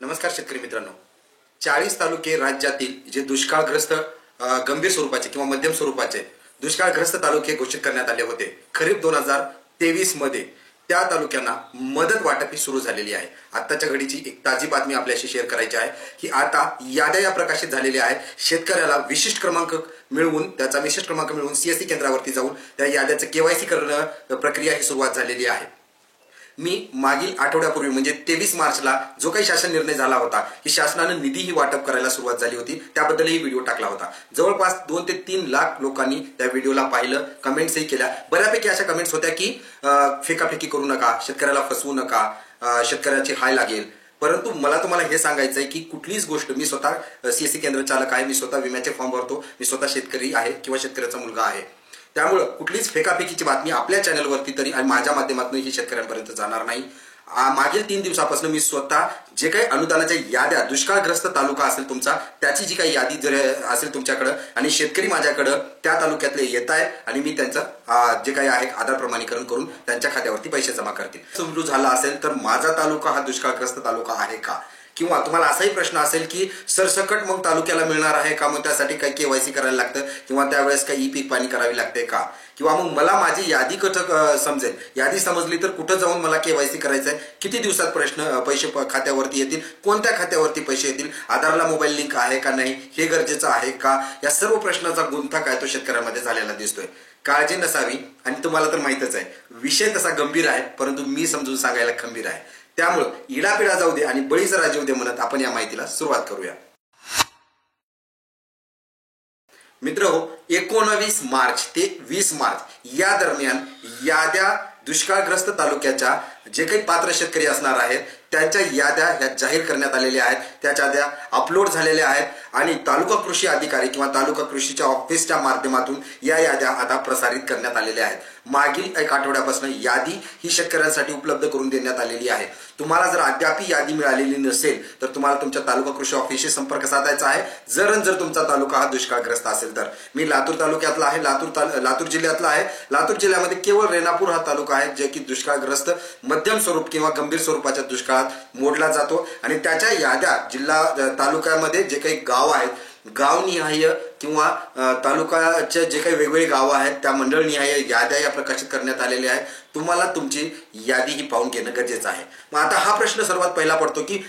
नमस्कार शेतकरी मित्रांनो, 40 तालुके राज्यातील जे दुष्काळग्रस्त गंभीर स्वरूपाचे किंवा मध्यम स्वरूपाचे दुष्काळग्रस्त तालुके घोषित करण्यात आले होते खरीप 2023 मध्ये, त्या तालुक्यांना मदत वाटप सुरू झालेली आहे। आताच्या घडीची एक ताजी बातमी आपल्याशी शेअर करायची आहे की आता याद्या या प्रकाशित झालेल्या आहेत। शेतकऱ्याला विशिष्ट क्रमांक मिळवून सीएससी केंद्रावरती जाऊन त्या याद्याचं केवायसी करणं प्रक्रिया ही सुरुवात झालेली आहे। मी मागील आठवड्यापूर्वी म्हणजे 23 मार्चला जो काही शासन निर्णय झाला होता की शासनाने निधीही वाटप करायला सुरुवात झाली होती, त्याबद्दलही व्हिडिओ टाकला होता। जवळपास 2 ते 3 लाख लोकांनी त्या व्हिडिओला पाहिलं, कमेंट्सही केल्या। बऱ्यापैकी अशा कमेंट्स होत्या की फेकाफेकी करू नका, शेतकऱ्याला फसवू नका, शेतकऱ्याची हाय लागेल। परंतु मला तुम्हाला हे सांगायचं आहे की कुठलीच गोष्ट, मी स्वतः सीएससी केंद्र चालक आहे, मी स्वतः विम्याचे फॉर्म भरतो, मी स्वतः शेतकरी आहे किंवा शेतकऱ्याचा मुलगा आहे। त्यामुळे कुठलीच फेकाफेकीची बातमी आपल्या चॅनलवरती तरी आणि माझ्या माध्यमातून ही शेतकऱ्यांपर्यंत जाणार नाही। मागील 3 दिवसापासून मी स्वतः जे काही अनुदानाच्या याद्या, दुष्काळग्रस्त तालुका असेल तुमचा, त्याची जी काही यादी जर असेल तुमच्याकडे आणि शेतकरी माझ्याकडे त्या तालुक्यातले येत आहे आणि मी त्यांचं जे काही आहे आधार प्रमाणीकरण करून त्यांच्या खात्यावरती पैसे जमा करतील। सुरू झाला असेल तर माझा तालुका हा दुष्काळग्रस्त तालुका आहे का, किंवा तुम्हाला असाही प्रश्न असेल की सरसकट मग तालुक्याला मिळणार आहे का, मग त्यासाठी काही केवायसी करायला लागतं किंवा त्यावेळेस काही पीक पाणी करावी लागते का, किंवा मग मला माझी यादी कसं समजेल, यादी समजली तर कुठं जाऊन मला केवायसी करायचं आहे, किती दिवसात पैसे खात्यावरती येतील, कोणत्या खात्यावरती पैसे येतील, आधारला मोबाईल लिंक आहे का नाही, हे गरजेचं आहे का, या सर्व प्रश्नाचा गुंता काय तो शेतकऱ्यांमध्ये झालेला दिसतोय। काळजी नसावी, आणि तुम्हाला तर माहितच आहे विषय तसा गंभीर आहे, परंतु मी समजून सांगायला खंबीर आहे। त्यामुळे इडापिडा जाऊ दे आणि बळीचा राजा येऊ दे म्हणत आपण या माहितीला सुरुवात करूया। मित्रहो, 19 मार्च ते 20 मार्च या दरम्यान याद्या दुष्काळग्रस्त तालुक्याच्या जे काही पात्र शेतकरी असणार आहेत त्यांच्या याद्या ह्या जाहीर करण्यात आलेल्या आहेत, त्याच्या याद्या अपलोड झालेल्या आहेत आणि तालुका कृषी अधिकारी किंवा तालुका कृषीच्या ऑफिसच्या माध्यमातून या याद्या आता प्रसारित करण्यात आलेल्या आहेत। मागील 1 आठवड्यापासून यादी ही शेतकऱ्यांसाठी उपलब्ध करून देण्यात आलेली आहे। तुम्हाला जर अद्याप यादी मिळालेली नसेल तर तुम्हाला तुमच्या तालुका कृषी ऑफिसशी संपर्क साधायचा आहे। जर तुमचा तालुका हा दुष्काळग्रस्त असेल तर। मी लातूर तालुक्यातला आहे, लातूर जिल्ह्यातला आहे। लातूर जिल्ह्यामध्ये केवळ रेणापूर हा तालुका आहे जे की दुष्काळग्रस्त मध्यम स्वरूप किंवा गंभीर स्वरूपाच्या दुष्काळात मोडला जातो आणि त्याच्या याद्या जिल्हा तालुक्यामध्ये जे काही गाव आहेत, गावनिहाय किंवा तालुक्याचे जे काही वेगवेगळे गावं आहेत त्या मंडळनिहाय याद्या या प्रकाशित करण्यात आलेल्या आहेत। तुम्हाला तुमची यादी ही पाहून घेणं गरजेचं आहे। मग आता हा प्रश्न सर्वात पहिला पडतो की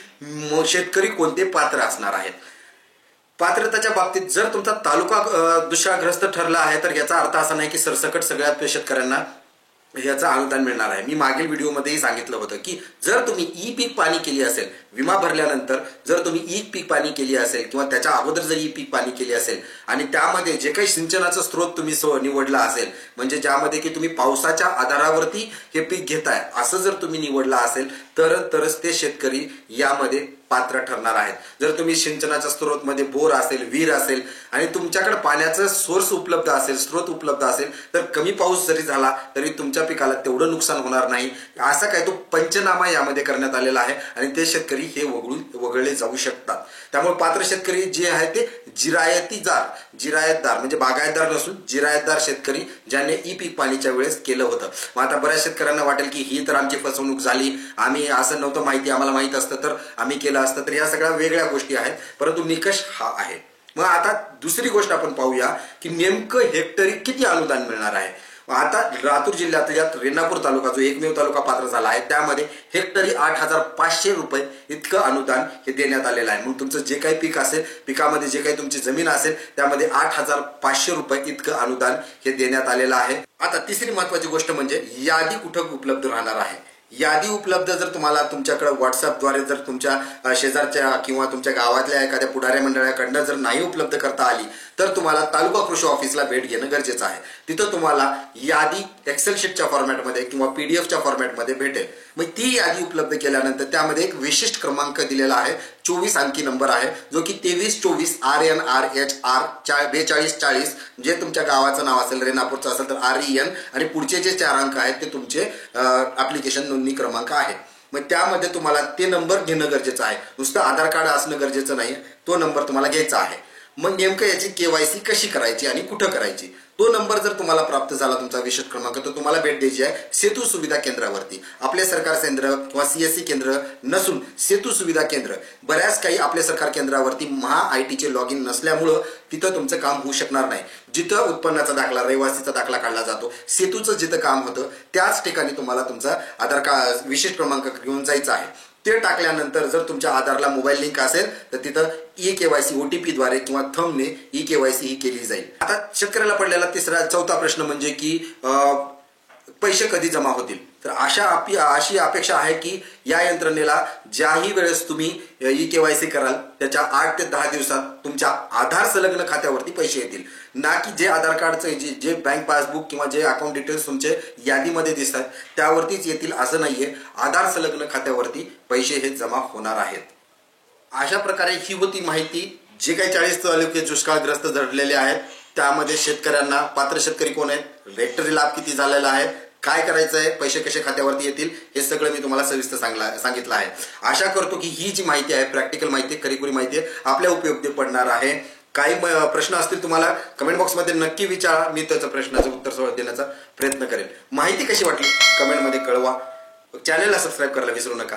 शेतकरी कोणते पात्र असणार आहेत। पात्रतेच्या बाबतीत जर तुमचा तालुका दुष्काळग्रस्त ठरला आहे तर याचा अर्थ असा नाही की सरसकट सगळ्या शेतकऱ्यांना याचं अनुदान मिळणार आहे। मी मागील व्हिडिओमध्येही सांगितलं होतं की जर तुम्ही ई पीक पाणी केली असेल, विमा भरल्यानंतर जर तुम्ही ई पीक पाणी केली असेल किंवा त्याच्या अगोदर जर ई पीक पाणी केली असेल आणि त्यामध्ये जे काही सिंचनाचा स्रोत तुम्ही निवडला असेल, म्हणजे ज्यामध्ये की तुम्ही पावसाच्या आधारावरती हे पीक घेताय असं जर तुम्ही निवडला असेल तरच ते शेतकरी यामध्ये पात्र ठरणार आहेत। जर तुम्ही सिंचनाच्या स्रोत मध्ये बोर असेल, विहीर असेल आणि तुमच्याकडे पाण्याचा सोर्स उपलब्ध असेल, स्रोत उपलब्ध असेल तर कमी पाऊस जरी झाला तरी तुमच्या पिकाला तेवढं नुकसान होणार नाही। असा काय तो पंचनामा यामध्ये करण्यात आलेला आहे आणि ते शेतकरी हे वगळले जाऊ शकतात। त्यामुळे पात्र शेतकरी जे आहे ते जिरायतदार म्हणजे बागायतदार नसून जिरायतदार शेतकरी ज्याने ई पीक पाणीच्या वेळेस केलं होतं। मग आता बऱ्याच शेतकऱ्यांना वाटेल की ही तर आमची फसवणूक झाली, आम्ही असं नव्हतं माहिती, आम्हाला माहित असतं तर आम्ही केलं असतं, तर या सगळ्या वेगळ्या गोष्टी आहेत, परंतु निकष हा आहे। मग आता दुसरी गोष्ट आपण पाहूया की नेमकं हेक्टरी किती अनुदान मिळणार आहे। आता लातूर जिल्ह्यातल्या रेणापूर तालुका जो एकमेव तालुका पात्र झाला आहे त्यामध्ये हेक्टरी 8,500 रुपये इतकं अनुदान हे देण्यात आलेलं आहे। मग तुमचं जे काही पीक असेल, पिकामध्ये जे काही तुमची जमीन असेल त्यामध्ये 8,500 रुपये इतकं अनुदान हे देण्यात आलेलं आहे। आता तिसरी महत्वाची गोष्ट म्हणजे यादी कुठं उपलब्ध राहणार आहे। यादी उपलब्ध जर तुम्हाला तुमच्याकडे व्हॉट्सअपद्वारे जर तुमच्या शेजारच्या किंवा तुमच्या गावातल्या एखाद्या पुढारी मंडळाकडनं जर नाही उपलब्ध करता आली तर तुम्हाला तालुका कृषी ऑफिसला भेट घेणं गरजेचं आहे। तिथं तुम्हाला यादी एक्सेल शीटच्या फॉर्मॅटमध्ये किंवा पीडीएफच्या फॉर्मॅटमध्ये भेटेल। मग ती यादी उपलब्ध केल्यानंतर त्यामध्ये एक विशिष्ट क्रमांक दिलेला आहे, 24 अंकी नंबर आहे जो की 2324 RNRHR 4240, जे तुमच्या गावाचं नाव असेल, रेणापूरचं असेल तर REN आणि पुढचे जे 4 अंक आहेत ते तुमचे ऍप्लिकेशन नोंदणी क्रमांक आहे। मग त्यामध्ये तुम्हाला ते नंबर घेणं गरजेचं आहे, नुसतं आधार कार्ड असणं गरजेचं नाही, तो नंबर तुम्हाला घ्यायचा आहे। मग नेमकं याची केवायसी कशी करायची आणि कुठं करायची, तो नंबर जर तुम्हाला प्राप्त झाला तुमचा विशेष क्रमांक, तर तुम्हाला भेट द्यायची आहे सेतू सुविधा केंद्रावरती. आपले सरकार केंद्र किंवा सीएससी केंद्र नसून सेतू सुविधा केंद्र. बऱ्याच काही आपले सरकार केंद्रावरती महा-आयटीचे लॉग इन नसल्यामुळं तिथं तुमचं काम होऊ शकणार नाही. जिथं उत्पन्नाचा दाखला, रहिवासीचा दाखला काढला जातो, सेतूचं जिथं काम होतं त्याच ठिकाणी तुम्हाला तुमचा आधार कार्ड विशेष क्रमांक घेऊन जायचा आहे. ते टाकल्यानंतर जर तुमच्या आधारला मोबाईल लिंक असेल तर तिथं ई-केवायसी ओटीपी द्वारे किंवा थंबने ई-केवायसी ही केली जाईल. आता शेतकऱ्याला पडलेला चौथा प्रश्न म्हणजे की पैसे कधी जमा होतील. तर अशी अपेक्षा आहे की या यंत्रणेला ज्याही वेळेस तुम्ही ई-केवायसी कराल त्याच्या 8 ते 10 दिवसात तुमच्या आधार संलग्न खात्यावरती पैसे येतील. ना की जे आधार कार्डचे जे बँक पासबुक किंवा जे अकाउंट डिटेल्स तुमचे यादीमध्ये दिसतात त्यावरतीच येतील असं नाहीये. आधार संलग्न खात्यावरती पैसे हे जमा होणार आहेत. अशा प्रकारे ही होती माहिती. जे काही 40 तालुके दुष्काळग्रस्त जडलेले आहेत त्यामध्ये शेतकऱ्यांना, पात्र शेतकरी कोण आहेत, हेक्टरी लाभ किती झालेला आहे, काय करायचं आहे, पैसे कसे खात्यावरती येतील, हे सगळं मी तुम्हाला सविस्तर सांगितलं आहे. आशा करतो की ही जी माहिती आहे, प्रॅक्टिकल माहिती, खरीखुरी माहिती आपल्या उपयोगी पडणार आहे. काही प्रश्न असतील तुम्हाला कमेंट बॉक्समध्ये नक्की विचारा, मी त्याच्या प्रश्नाचं उत्तर देण्याचा प्रयत्न करेन. माहिती कशी वाटली कमेंटमध्ये कळवा. चॅनलला सबस्क्राईब करायला विसरू नका.